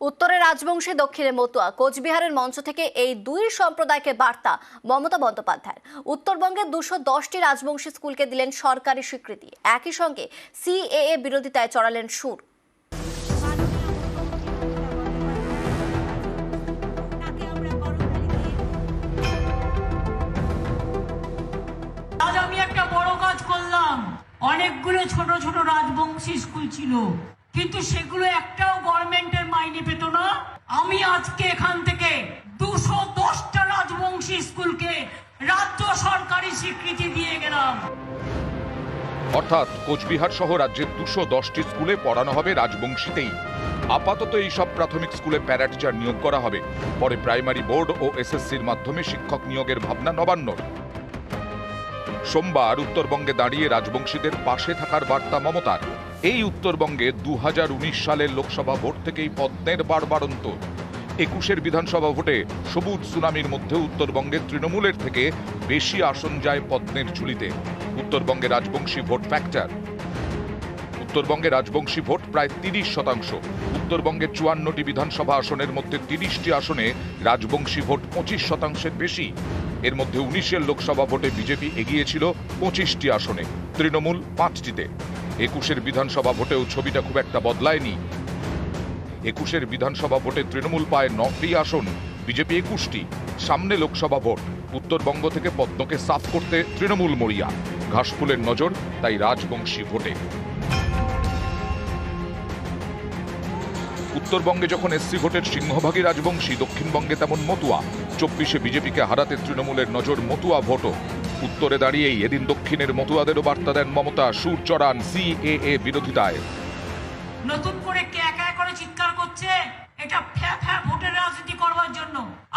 উত্তরে রাজবংশী, দক্ষিণে মতুয়া। কোচবিহারের মঞ্চ থেকে এই দুই সম্প্রদায়কে বার্তা মমতা বন্দ্যোপাধ্যায়ের। উত্তরবঙ্গে 210টি রাজবংশী স্কুলকে দিলেন সরকারি স্বীকৃতি। একই সঙ্গে সিএএ বিরোধিতায় চড়ালেন সুর। আজ আমি একটা বড় কাজ করলাম। অনেকগুলো ছোট ছোট রাজবংশী স্কুল ছিল, কিন্তু সেগুলো একটাও গভর্নমেন্টের মাইনে পেত না। আমি আজকে এখান থেকে 210টা রাজবংশী স্কুলকে রাজ্য সরকারি স্বীকৃতি দিয়ে গেলাম। অর্থাৎ কোচবিহার সহ রাজ্যের 210টি স্কুলে পড়ানো হবে রাজবংশীতেই। আপাতত এই সব প্রাথমিক স্কুলে প্যারা টিচার নিয়োগ করা হবে। পরে প্রাইমারি বোর্ড ও এসএসসির মাধ্যমে শিক্ষক নিয়োগের ভাবনা নবান্নর। সোমবার উত্তরবঙ্গে দাঁড়িয়ে রাজবংশীদের পাশে থাকার বার্তা মমতার। এই উত্তরবঙ্গে 2019 সালের লোকসভা ভোট থেকেই পদ্মের বাড়বাড়ন্ত। 21-এর বিধানসভা ভোটে সবুজ সুনামির মধ্যে উত্তরবঙ্গের তৃণমূলের থেকে বেশি আসন যায় পদ্মের ঝুলিতে। উত্তরবঙ্গে রাজবংশী ভোট ফ্যাক্টর। উত্তরবঙ্গে রাজবংশী ভোট প্রায় 30%। উত্তরবঙ্গের 54টি বিধানসভা আসনের মধ্যে 30টি আসনে রাজবংশী ভোট 25%-এর বেশি। এর মধ্যে 19-এর লোকসভা ভোটে বিজেপি এগিয়েছিল 25টি আসনে, তৃণমূল 5টিতে। 21-এর বিধানসভা ভোটেও ছবিটা খুব একটা বদলায়নি। 21-এর বিধানসভা ভোটে তৃণমূল পায় 9টি আসন, বিজেপি 21টি। সামনে লোকসভা ভোট, উত্তরবঙ্গ থেকে পদ্মকে সাফ করতে তৃণমূল মরিয়া। ঘাসফুলের নজর তাই রাজবংশী ভোটে। উত্তরবঙ্গে যখন এসসি ভোটের সিংহভাগই রাজবংশী, দক্ষিণবঙ্গে তেমন মতুয়া। 24-এ বিজেপিকে হারাতে তৃণমূলের নজর মতুয়া ভোটও। উত্তরে দাঁড়িয়েই এদিন দক্ষিণের মতুয়াদেরও বার্তা দেন মমতা। সুর চড়ান সিএএ বিরোধিতায়। নতুন করে কে একা করে চিৎকার করছে এটা ফ্যা ভোটের রাজনীতি করবার জন্য।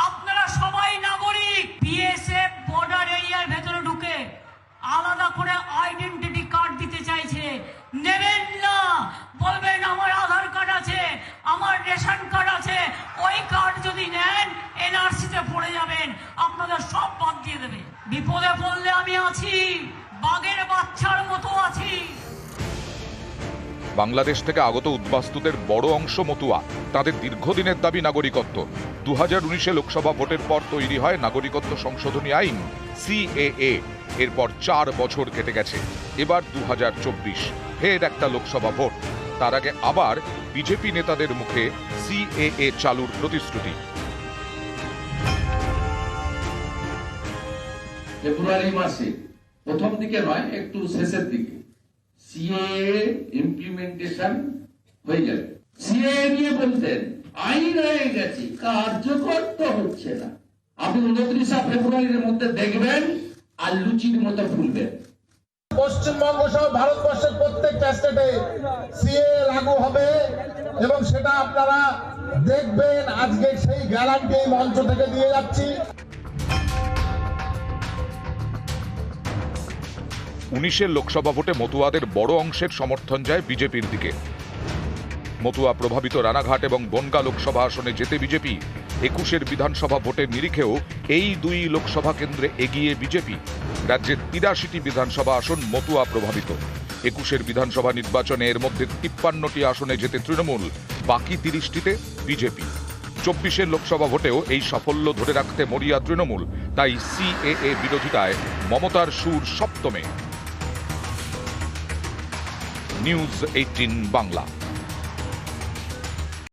আপনারা সবাই নাগরিক। বিএসএফ বর্ডার এরিয়ার ভেতরে ঢুকে আলাদা করে আইডেন্টিটি কার্ড দিতে চাইছে, নেবেন না। বলবেন আমার আধার কার্ড আছে, আমার রেশন কার্ড আছে। ওই কার্ড যদি নেন এনআরসিতে পড়ে যাবেন, আপনাদের সব বাদ দিয়ে দেবে। বিপদে পড়লে আমি আছি, বাঘের বাচ্চার মতো আছি। বাংলাদেশ থেকে আগত উদ্বাস্তুদের বড় অংশ মতুয়া। তাদের দীর্ঘদিনের দাবি নাগরিকত্ব। 2019-এ লোকসভা ভোটের পর তৈরি হয় নাগরিকত্ব সংশোধনী আইন সিএএ। এরপর 4 বছর কেটে গেছে। এবার 2024, ফের একটা লোকসভা ভোট। তার আগে আবার বিজেপি নেতাদের মুখে সিএএ চালুর প্রতিশ্রুতি। ফেব্রুয়ারি মাসে প্রথম দিকে নয়, একটু শেষের দিকে সিএএ ইমপ্লিমেন্টেশন হয়ে যাবে। সিএএ নিয়ে বলতেন আইন হয়ে গেছে, কার্যকর তো হচ্ছে না। আপনি 29 ফেব্রুয়ারির মধ্যে দেখবেন আর লুচির মতো ফুলবেন। পশ্চিমবঙ্গ সহ ভারতবর্ষের প্রত্যেকটা স্টেটে সিএএ লাগু হবে এবং সেটা আপনারা দেখবেন। আজকে সেই গ্যারান্টি এই মঞ্চ থেকে দিয়ে যাচ্ছি। 19-এর লোকসভা ভোটে মতুয়াদের বড় অংশের সমর্থন যায় বিজেপির দিকে। মতুয়া প্রভাবিত রানাঘাট এবং বনগাঁ লোকসভা আসনে যেতে বিজেপি। 21-এর বিধানসভা ভোটের নিরিখেও এই দুই লোকসভা কেন্দ্রে এগিয়ে বিজেপি। রাজ্যের 83টি বিধানসভা আসন মতুয়া প্রভাবিত। 21-এর বিধানসভা নির্বাচনে এর মধ্যে 53টি আসনে যেতে তৃণমূল, বাকি 30টিতে বিজেপি। 24-এর লোকসভা ভোটেও এই সাফল্য ধরে রাখতে মরিয়া তৃণমূল। তাই সিএএ বিরোধিতায় মমতার সুর সপ্তমে। নিউজ 18 বাংলা।